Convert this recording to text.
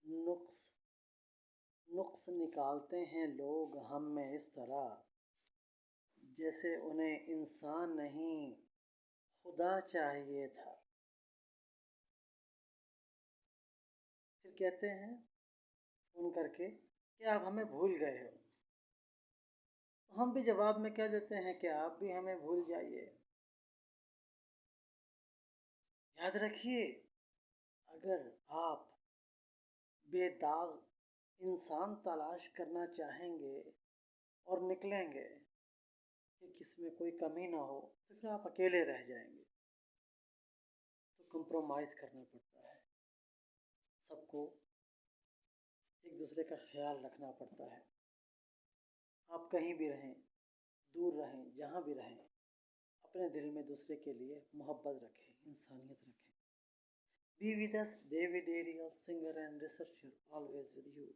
نقص نقص نکالتے ہیں لوگ ہم میں اس طرح، جیسے انہیں انسان نہیں خدا چاہیے تھا۔ پھر کہتے ہیں فون کر کے کہ آپ ہمیں بھول گئے ہو، ہم بھی جواب میں کہہ دیتے ہیں کہ آپ بھی ہمیں بھول جائیے۔ یاد رکھیے، اگر آپ بے داغ انسان تلاش کرنا چاہیں گے اور نکلیں گے کہ کس میں کوئی کمی نہ ہو، تو پھر آپ اکیلے رہ جائیں گے۔ تو کمپرومائز کرنا پڑتا ہے، سب کو ایک دوسرے کا خیال رکھنا پڑتا ہے۔ آپ کہیں بھی رہیں، دور رہیں، جہاں بھی رہیں، اپنے دل میں دوسرے کے لیے محبت رکھیں، انسانیت رکھیں۔ Be with us, David Ariel, singer and researcher, always with you.